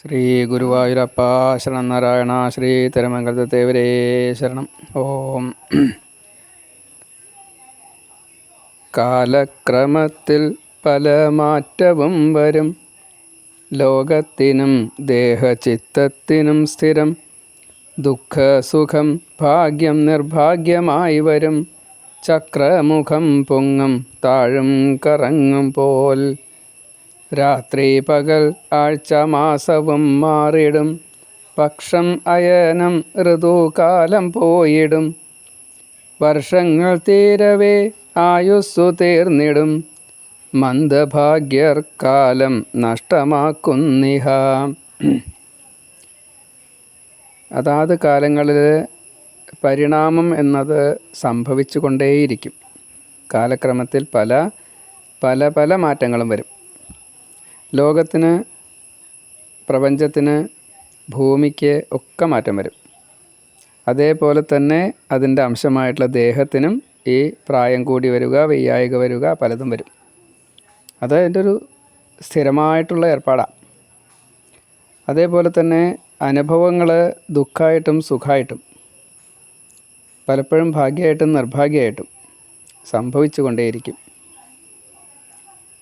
ശ്രീ ഗുരുവായൂരപ്പ ശരണം. നാരായണ. ശ്രീ തിരുമംഗലത്തെ ദേവരേ ശരണം. ഓം. കാലക്രമത്തിൽ പല മാറ്റവും വരും, ലോകത്തിനും ദേഹചിത്തത്തിനും സ്ഥിരം. ദുഃഖസുഖം ഭാഗ്യം നിർഭാഗ്യമായി വരും, ചക്രമുഖം പൊങ്ങും താഴും കറങ്ങും പോൽ. രാത്രി പകൽ ആഴ്ച മാസവും മാറിടും, പക്ഷം അയനം ഋതുകാലം പോയിടും. വർഷങ്ങൾ തീരവേ ആയുസ്സു തീർന്നിടും, മന്ദഭാഗ്യർ കാലം നഷ്ടമാക്കുന്നിഹ. അതാത് കാലങ്ങളിൽ പരിണാമം എന്നത് സംഭവിച്ചു കൊണ്ടേയിരിക്കും. കാലക്രമത്തിൽ പല പല മാറ്റങ്ങളും വരും. ലോകത്തിന്, പ്രപഞ്ചത്തിന്, ഭൂമിക്ക് ഒക്കെ മാറ്റം വരും. അതേപോലെ തന്നെ അതിൻ്റെ അംശമായിട്ടുള്ള ദേഹത്തിനും ഈ പ്രായം കൂടി വരിക, വയ്യായിക വരിക, പലതും വരും. അത് അതിൻ്റെ ഒരു സ്ഥിരമായിട്ടുള്ള ഏർപ്പാടാണ്. അതേപോലെ തന്നെ അനുഭവങ്ങൾ ദുഃഖമായിട്ടും സുഖമായിട്ടും, പലപ്പോഴും ഭാഗ്യമായിട്ടും നിർഭാഗ്യമായിട്ടും സംഭവിച്ചു കൊണ്ടേയിരിക്കും.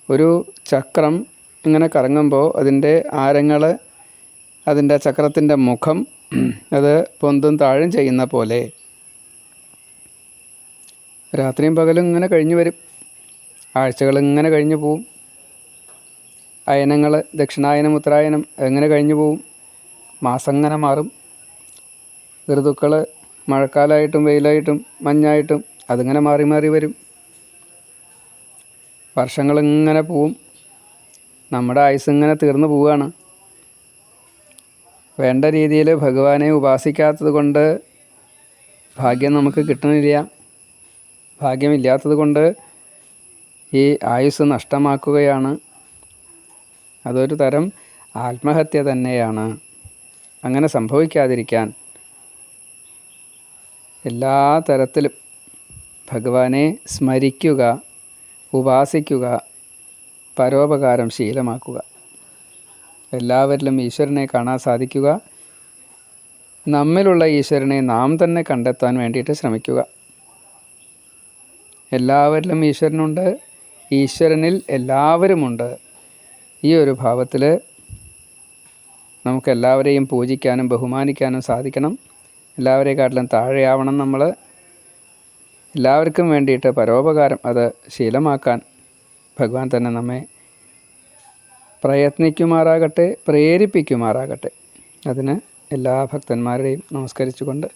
ഒരു ചക്രം ഇങ്ങനെ കറങ്ങുമ്പോൾ അതിൻ്റെ ആരങ്ങൾ, അതിൻ്റെ ചക്രത്തിൻ്റെ മുഖം അത് പൊന്തും താഴും ചെയ്യുന്ന പോലെ രാത്രിയും പകലും ഇങ്ങനെ കഴിഞ്ഞു വരും. ആഴ്ചകൾ ഇങ്ങനെ കഴിഞ്ഞു പോവും. അയനങ്ങൾ, ദക്ഷിണായനം, ഉത്തരായനം എങ്ങനെ കഴിഞ്ഞു പോവും. മാസം ഇങ്ങനെ മാറും. ഋതുക്കൾ മഴക്കാലമായിട്ടും വെയിലായിട്ടും മഞ്ഞായിട്ടും അതിങ്ങനെ മാറി മാറി വരും. വർഷങ്ങളിങ്ങനെ പോവും. നമ്മുടെ ആയുസ് ഇങ്ങനെ തീർന്നു പോവുകയാണ്. വേണ്ട രീതിയിൽ ഭഗവാനെ ഉപാസിക്കാത്തത് കൊണ്ട് ഭാഗ്യം നമുക്ക് കിട്ടണില്ല. ഭാഗ്യമില്ലാത്തത് കൊണ്ട് ഈ ആയുസ് നഷ്ടമാക്കുകയാണ്. അതൊരു തരം ആത്മഹത്യ തന്നെയാണ്. അങ്ങനെ സംഭവിക്കാതിരിക്കാൻ എല്ലാ തരത്തിലും ഭഗവാനെ സ്മരിക്കുക, ഉപാസിക്കുക, പരോപകാരം ശീലമാക്കുക. എല്ലാവരിലും ഈശ്വരനെ കാണാൻ സാധിക്കുക. നമ്മിലുള്ള ഈശ്വരനെ നാം തന്നെ കണ്ടെത്താൻ വേണ്ടിയിട്ട് ശ്രമിക്കുക. എല്ലാവരിലും ഈശ്വരനുണ്ട്, ഈശ്വരനിൽ എല്ലാവരുമുണ്ട്. ഈ ഒരു ഭാവത്തിൽ നമുക്കെല്ലാവരെയും പൂജിക്കാനും ബഹുമാനിക്കാനും സാധിക്കണം. എല്ലാവരെക്കാട്ടിലും താഴെയാവണം നമ്മൾ. എല്ലാവർക്കും വേണ്ടിയിട്ട് പരോപകാരം അത് ശീലമാക്കാൻ ഭഗവാൻ തന്നെ നമ്മെ പ്രയത്നിക്കുമാറാകട്ടെ, പ്രേരിപ്പിക്കുമാറാകട്ടെ. അതിന് എല്ലാ ഭക്തന്മാരുടെയും നമസ്കരിച്ചുകൊണ്ട്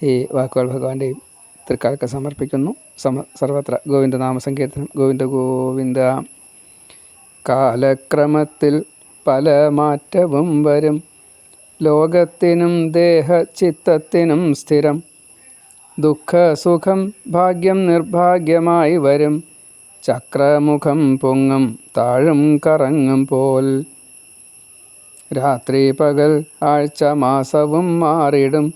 ഈ വാക്കുകൾ ഭഗവാന്റെയും തൃക്കാൽക്ക് സമർപ്പിക്കുന്നു. സർവത്ര ഗോവിന്ദനാമസങ്കീർത്തനം. ഗോവിന്ദ ഗോവിന്ദ. കാലക്രമത്തിൽ പല മാറ്റവും വരും, ലോകത്തിനും ദേഹചിത്തത്തിനും സ്ഥിരം. ദുഃഖസുഖം ഭാഗ്യം നിർഭാഗ്യമായി വരും, ചക്രമുഖം പൊങ്ങും താഴും കറങ്ങും പോൽ. രാത്രി പകൽ ആഴ്ച മാസവും മാറിടും,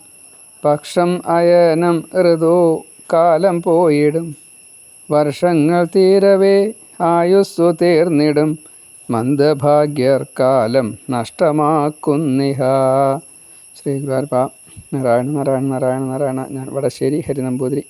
പക്ഷം അയനം ഋതു കാലം പോയിടും. വർഷങ്ങൾ തീരവേ ആയുസ്സു തീർന്നിടും, മന്ദഭാഗ്യർ കാലം നഷ്ടമാക്കുന്നിഹ. ശ്രീ ഗുരുവായൂരപ്പ. നാരായണ നാരായണ നാരായണ നാരായണ. ഞാൻ വടശ്ശേരി ഹരിനമ്പൂതിരി.